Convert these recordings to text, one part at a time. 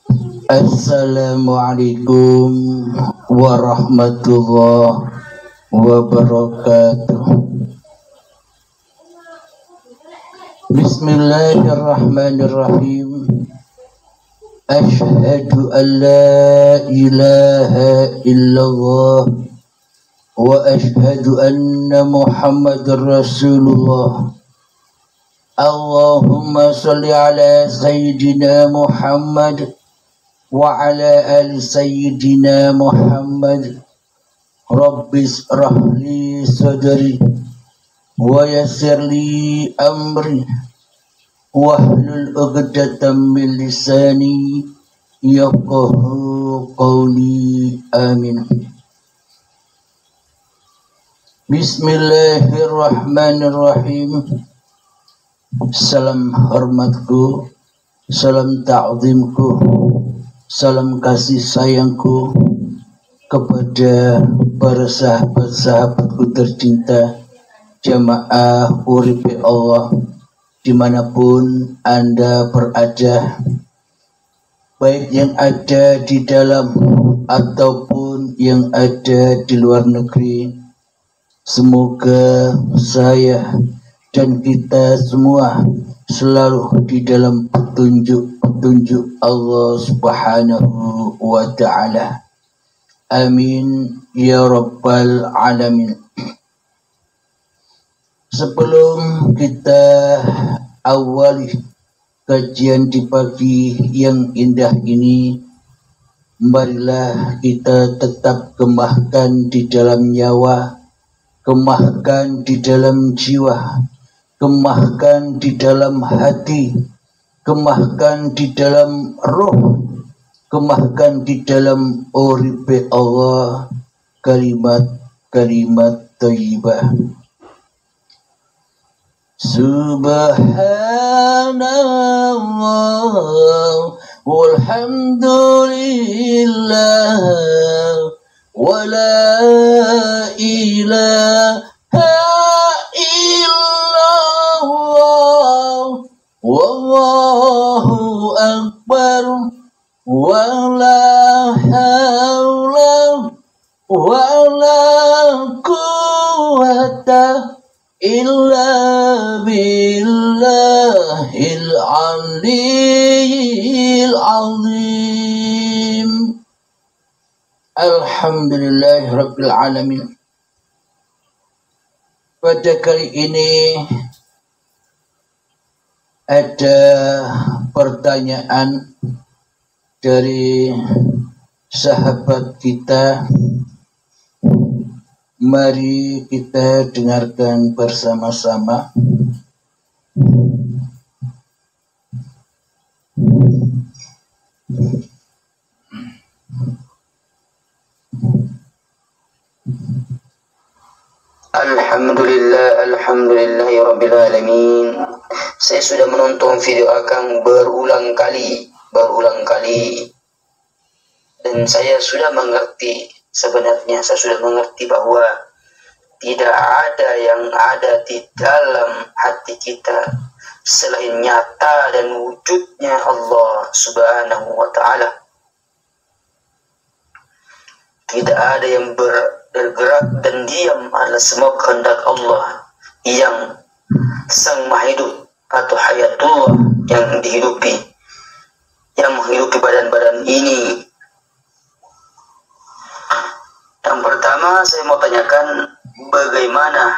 Assalamualaikum warahmatullahi wabarakatuh. Bismillahirrahmanirrahim. Asyhadu an la ilaha illallah wa asyhadu anna Muhammadar Rasulullah. Allahumma salli ala sayyidina Muhammad wa ala ali sayyidina Muhammad. Rabbis rahli sadri wa yassir li amri wahlul 'uqdatam min lisani yafqahu qawli. Amin. Bismillahirrahmanirrahim. Salam hormatku, salam ta'zimku, salam kasih sayangku kepada para sahabat-sahabatku tercinta, jamaah uripe Allah dimanapun Anda berada, baik yang ada di dalam ataupun yang ada di luar negeri. Semoga saya dan kita semua selalu di dalam petunjuk Allah Subhanahu wa ta'ala. Amin ya rabbal alamin. Sebelum kita awali kajian di pagi yang indah ini, marilah kita tetap kemahkan di dalam nyawa, kemahkan di dalam jiwa, kemahkan di dalam hati, kemahkan di dalam roh, kemahkan di dalam uripe Allah kalimat-kalimat thayyibah. Subhanallah walhamdulillah wa la ilaha illallah wallahu akbar wa la hawla wa la quwwata illa billahil aliyyil azim. Alhamdulillahi rabbil alamin. Pada kali ini ada pertanyaan dari sahabat kita. Mari kita dengarkan bersama-sama. Alhamdulillahi rabbil alamin. Saya sudah menonton video Akang berulang kali dan saya sudah mengerti. Sebenarnya saya sudah mengerti bahwa tidak ada yang ada di dalam hati kita selain nyata dan wujudnya Allah Subhanahu wa ta'ala. Tidak ada yang bergerak dan diam, adalah semua kehendak Allah yang sang maha hidup atau hayatullah yang dihidupi, yang menghidupi badan-badan ini. Yang pertama saya mau tanyakan, bagaimana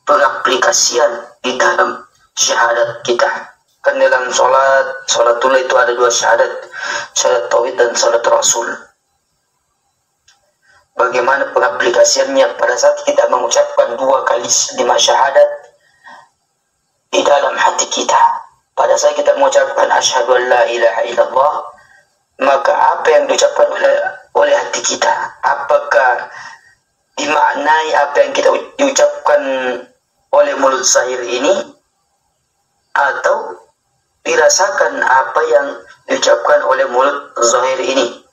pengaplikasian di dalam syahadat kita? Kan dalam sholatullah itu ada dua syahadat, syahadat tauhid dan syahadat rasul. Bagaimana pengaplikasiannya pada saat kita mengucapkan dua kali lima syahadat di dalam hati kita? Pada saat kita mengucapkan asyhadu an la ilaha illallah, maka apa yang diucapkan oleh hati kita, apakah dimaknai apa yang kita diucapkan oleh mulut zahir ini, atau dirasakan apa yang diucapkan oleh mulut zahir ini?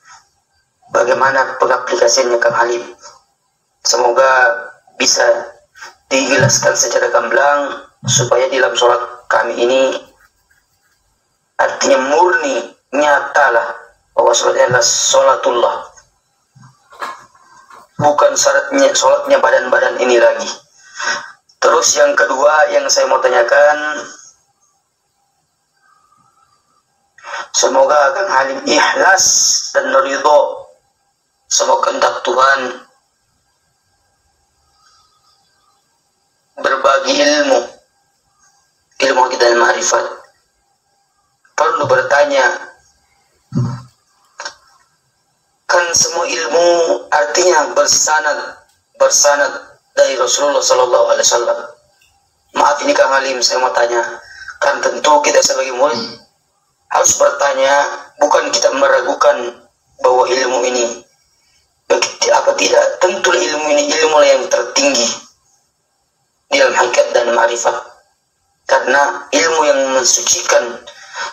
Bagaimana pengaplikasiannya, Kang Halim? Semoga bisa dijelaskan secara gamblang supaya dalam sholat kami ini artinya murni, nyatalah bahwa sholatnya adalah sholatullah, bukan syaratnya sholatnya badan-badan ini lagi. Terus yang kedua yang saya mau tanyakan, semoga Kang Halim ikhlas dan ridho sama kehendak Tuhan, berbagi ilmu kita dan ma'rifat. Perlu bertanya, kan semua ilmu artinya bersanad dari Rasulullah Sallallahu Alaihi Wasallam. Maaf ini Kang Halim, saya mau tanya, kan tentu kita sebagai murid harus bertanya, bukan kita meragukan bahwa ilmu ini apa tidak, tentu ilmu ini ilmu yang tertinggi di dalam hakikat dan ma'rifat, karena ilmu yang mensucikan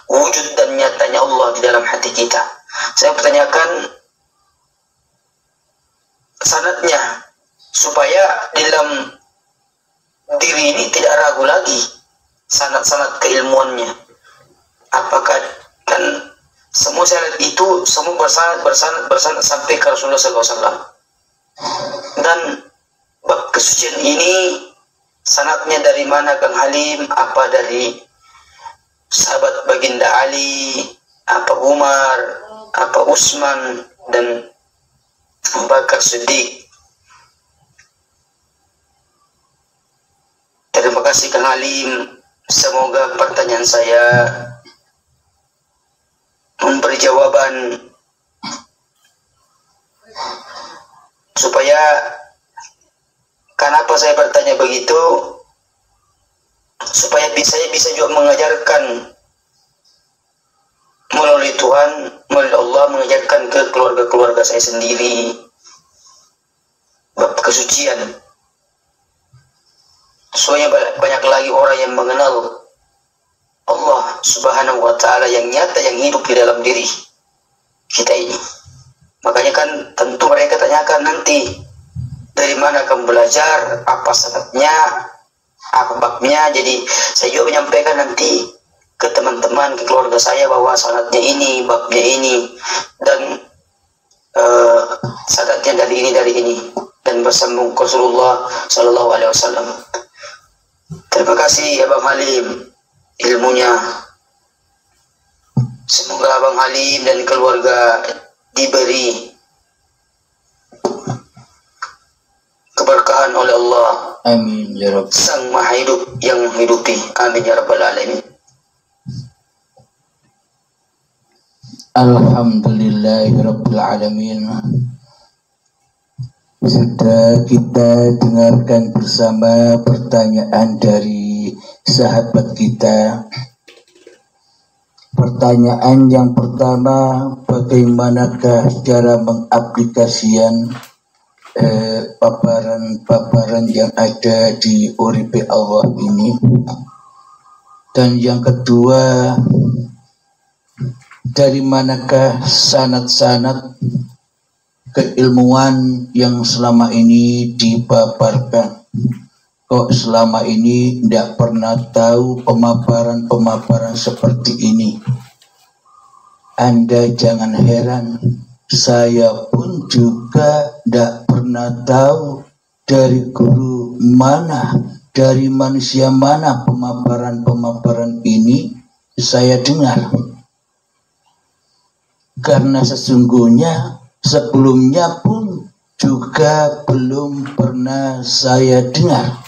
wujud dan nyatanya Allah di dalam hati kita. Saya pertanyakan sanadnya supaya di dalam diri ini tidak ragu lagi sanad-sanad keilmuannya. Apakah kan semua sanad itu semua bersanad sampai ke Rasulullah SAW, dan bab kesucian ini sanadnya dari mana Kang Halim? Apa dari sahabat baginda Ali, apa Umar, apa Utsman dan Abu Bakar Siddiq? Terima kasih Kang Halim. Semoga pertanyaan saya memberi jawaban supaya, kenapa saya bertanya begitu, supaya saya bisa juga mengajarkan melalui Tuhan, melalui Allah, mengajarkan ke keluarga-keluarga saya sendiri bab kesucian. Soalnya banyak lagi orang yang mengenal Allah Subhanahu wa Ta'ala yang nyata, yang hidup di dalam diri kita ini. Makanya kan tentu mereka tanyakan nanti, dari mana kamu belajar, apa sanadnya, apa babnya. Jadi saya juga menyampaikan nanti ke teman-teman, ke keluarga saya bahwa sanadnya ini, babnya ini, dan sanadnya dari ini dan bersambung ke Rasulullah Sallallahu Alaihi Wasallam. Terima kasih Abang Halim ilmunya. Semoga Abang Halim dan keluarga diberi keberkahan oleh Allah. Amin ya Rabb. Sang Maha Hidup yang menghidupi. Amin ya Rabbal Alamin. Alhamdulillahi Rabbil Alamin. Sudah kita dengarkan bersama pertanyaan dari sahabat kita. Pertanyaan yang pertama, bagaimanakah cara mengaplikasikan paparan yang ada di uripe Allah ini? Dan yang kedua, dari manakah sanad-sanad keilmuan yang selama ini dipaparkan? Kok selama ini tidak pernah tahu pemaparan seperti ini? Anda jangan heran, saya pun juga tidak pernah tahu dari guru mana, dari manusia mana pemaparan ini saya dengar. Karena sesungguhnya sebelumnya pun juga belum pernah saya dengar.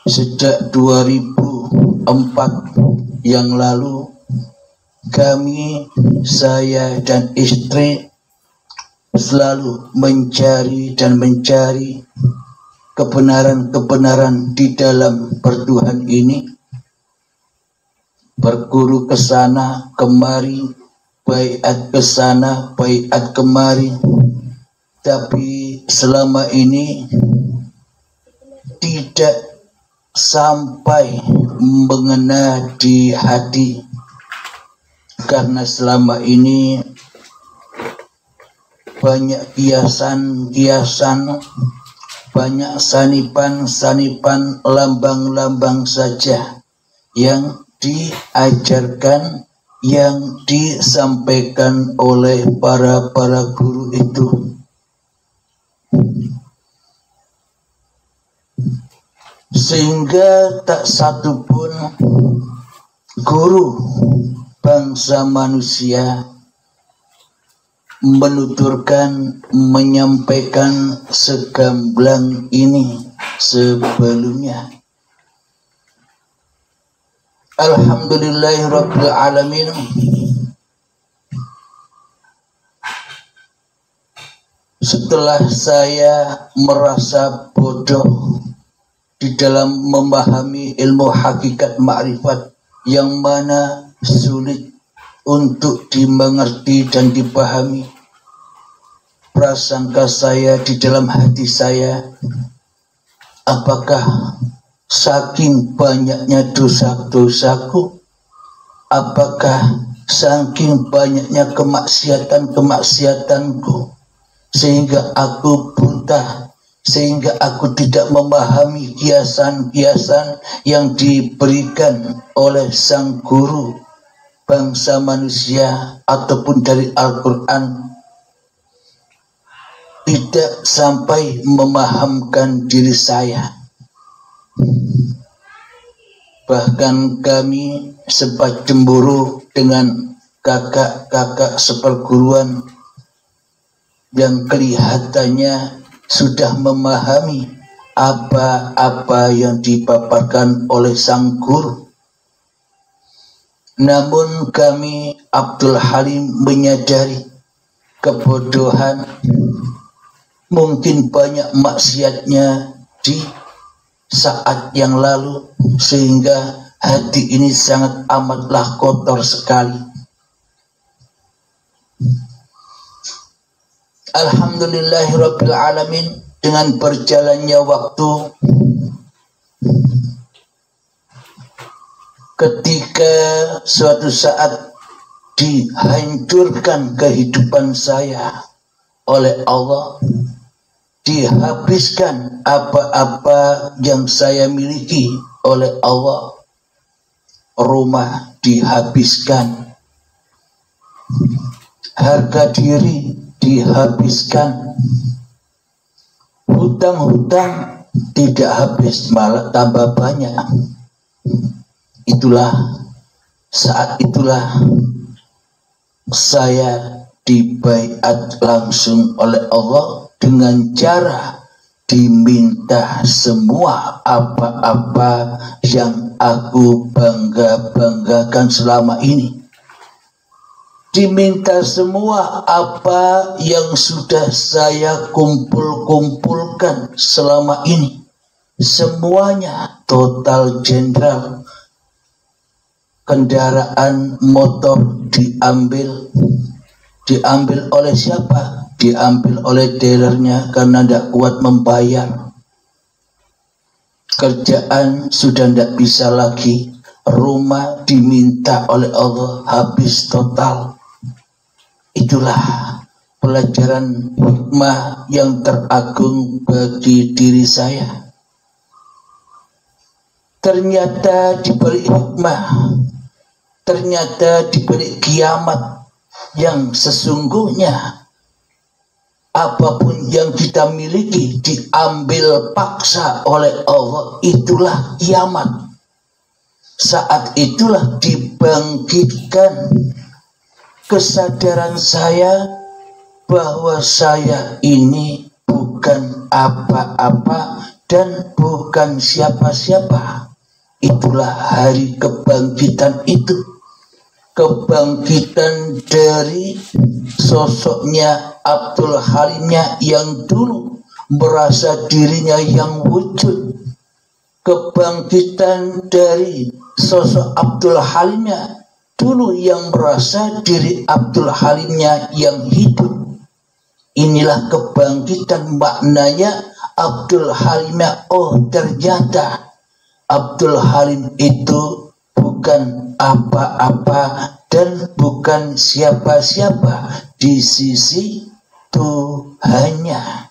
Sejak 2004 yang lalu, kami, saya dan istri selalu mencari kebenaran di dalam bertuhan ini, berguru ke sana kemari, baiat ke sana, baiat kemari, tapi selama ini tidak sampai mengena di hati, karena selama ini banyak kiasan, banyak sanipan, lambang-lambang saja yang diajarkan, yang disampaikan oleh para guru itu. Sehingga tak satu pun guru bangsa manusia menuturkan, menyampaikan segamblang ini sebelumnya. Alhamdulillahirabbil alamin. Setelah saya merasa bodoh di dalam memahami ilmu hakikat ma'rifat yang mana sulit untuk dimengerti dan dipahami, prasangka saya di dalam hati saya, apakah saking banyaknya dosa-dosaku, apakah saking banyaknya kemaksiatan-kemaksiatanku, sehingga aku buta, sehingga aku tidak memahami kiasan-kiasan yang diberikan oleh sang guru bangsa manusia ataupun dari Al-Quran, tidak sampai memahamkan diri saya. Bahkan kami sempat cemburu dengan kakak-kakak seperguruan yang kelihatannya sudah memahami apa-apa yang dipaparkan oleh sang guru. Namun kami Abdul Halim menyadari kebodohan, mungkin banyak maksiatnya di saat yang lalu, sehingga hati ini sangat amatlah kotor sekali. Alhamdulillahirabbil alamin, dengan berjalannya waktu, ketika suatu saat dihancurkan kehidupan saya oleh Allah, dihabiskan apa-apa yang saya miliki oleh Allah, rumah dihabiskan, harga diri dihabiskan, hutang-hutang tidak habis, malah tambah banyak. Saat itulah saya dibaiat langsung oleh Allah dengan cara diminta semua apa-apa yang aku banggakan selama ini. Diminta semua apa yang sudah saya kumpulkan selama ini. Semuanya total jenderal. Kendaraan motor diambil oleh siapa? Diambil oleh dealernya karena tidak kuat membayar. Kerjaan sudah tidak bisa lagi. Rumah diminta oleh Allah, habis total. Itulah pelajaran hikmah yang teragung bagi diri saya. Ternyata di balik hikmah, ternyata di balik kiamat yang sesungguhnya, apapun yang kita miliki diambil paksa oleh Allah, itulah kiamat. Saat itulah dibangkitkan kesadaran saya bahwa saya ini bukan apa-apa dan bukan siapa-siapa. Itulah hari kebangkitan itu. Kebangkitan dari sosoknya Abdul Halimnya yang dulu merasa dirinya yang wujud. Kebangkitan dari sosok Abdul Halimnya dulu yang merasa diri Abdul Halimnya yang hidup. Inilah kebangkitan, maknanya Abdul Halimnya, oh ternyata Abdul Halim itu bukan apa-apa dan bukan siapa-siapa di sisi Tuhannya.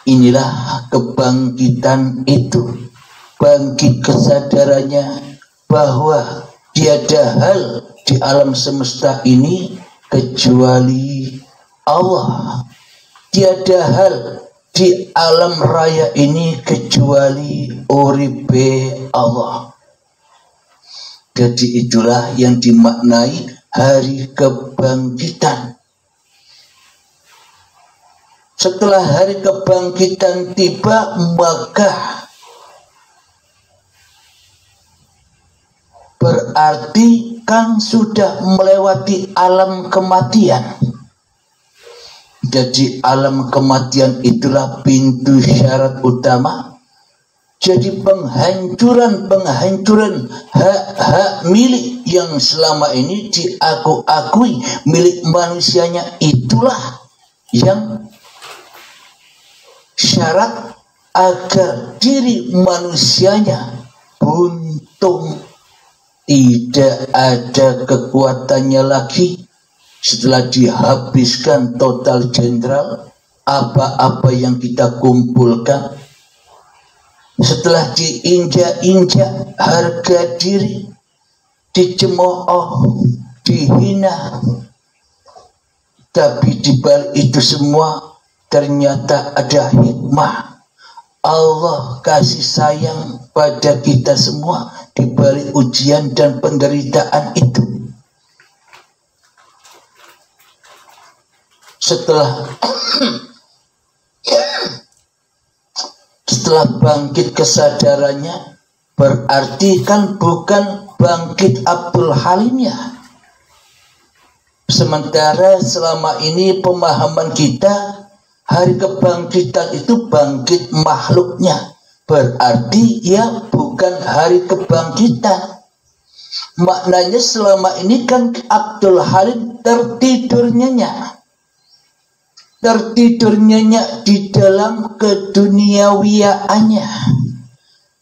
Inilah kebangkitan itu. Bangkit kesadarannya bahwa tiada hal di alam semesta ini kecuali Allah. Tiada hal di alam raya ini kecuali uripe Allah. Jadi itulah yang dimaknai hari kebangkitan. Setelah hari kebangkitan tiba, maka berarti kan sudah melewati alam kematian. Jadi alam kematian itulah pintu syarat utama. Jadi penghancuran hak-hak milik yang selama ini diakui milik manusianya, itulah yang syarat agar diri manusianya buntung, tidak ada kekuatannya lagi setelah dihabiskan total jenderal apa-apa yang kita kumpulkan. Setelah diinjak-injak harga diri, dicemooh, dihina, tapi di balik itu semua ternyata ada hikmah. Allah kasih sayang pada kita semua di balik ujian dan penderitaan itu. Setelah bangkit kesadarannya, berarti kan bukan bangkit Abdul Halimnya. Sementara selama ini pemahaman kita, hari kebangkitan itu bangkit makhluknya, berarti ya bukan hari kebangkitan. Maknanya selama ini kan Abdul Halim tertidur nyenyak di dalam keduniawiaannya,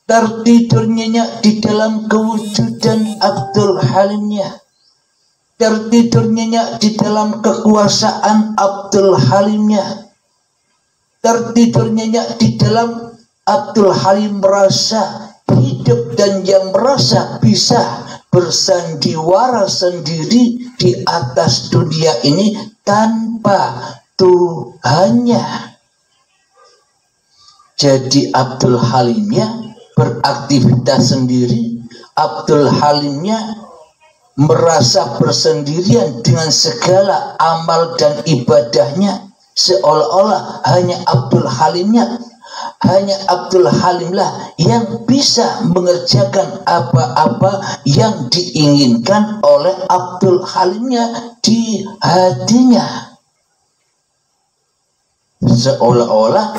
tertidur nyenyak di dalam kewujudan Abdul Halimnya, tertidur nyenyak di dalam kekuasaan Abdul Halimnya, tertidur nyenyak di dalam Abdul Halim merasa hidup dan yang merasa bisa bersandiwara sendiri di atas dunia ini tanpa Tuhannya. Jadi Abdul Halimnya beraktivitas sendiri, Abdul Halimnya merasa bersendirian dengan segala amal dan ibadahnya, seolah-olah hanya Abdul Halimlah yang bisa mengerjakan apa-apa yang diinginkan oleh Abdul Halimnya di hatinya. Seolah-olah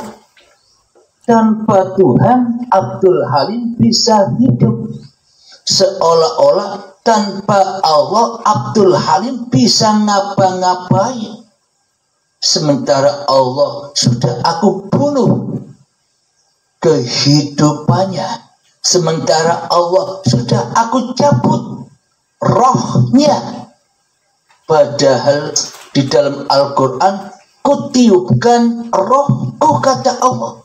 tanpa Tuhan Abdul Halim bisa hidup. Seolah-olah tanpa Allah Abdul Halim bisa ngapa-ngapain. Sementara Allah sudah aku bunuh kehidupannya. Sementara Allah sudah aku cabut rohnya. Padahal di dalam Al-Quran, kutiupkan rohku, kata Allah.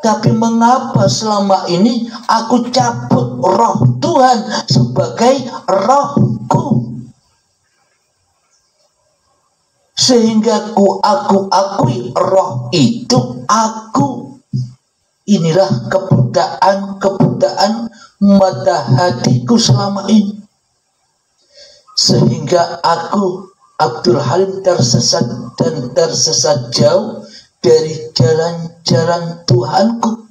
Tapi mengapa selama ini aku cabut roh Tuhan sebagai rohku, sehingga aku akui roh itu aku. Inilah kebutaan mata hatiku selama ini, sehingga aku Abdul Halim tersesat jauh dari jalan-jalan Tuhanku,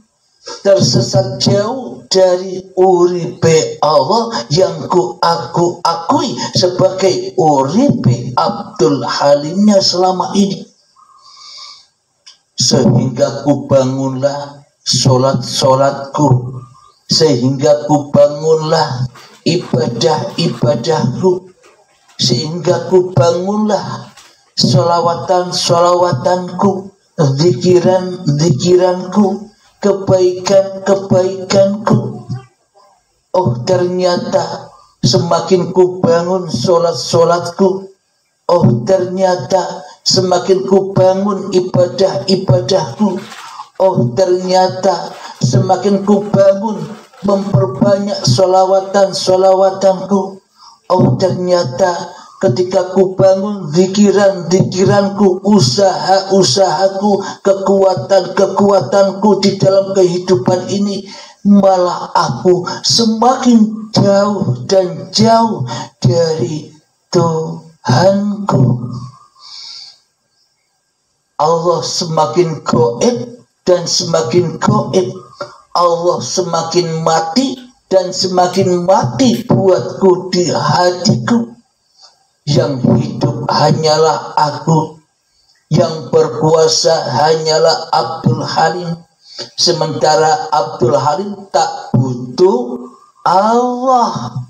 tersesat jauh dari uripe Allah yang aku akui sebagai uripe Abdul Halimnya selama ini. Sehingga ku bangunlah solatku, sehingga ku bangunlah ibadah-ibadahku, sehingga ku bangunlah solawatanku, zikiranku, kebaikanku. Oh, ternyata semakin ku bangun solatku, oh ternyata semakin ku bangun ibadahku, oh ternyata semakin ku bangun memperbanyak sholawatan-sholawatanku. Oh, ternyata ketika ku bangun, zikiran-zikiranku, usaha-usahaku, kekuatan-kekuatanku di dalam kehidupan ini, malah aku semakin jauh dan jauh dari Tuhanku. Allah semakin gaib dan semakin gaib. Allah semakin mati dan semakin mati buatku di hatiku. Yang hidup hanyalah aku, yang berkuasa hanyalah Abdul Halim. Sementara Abdul Halim tak butuh Allah.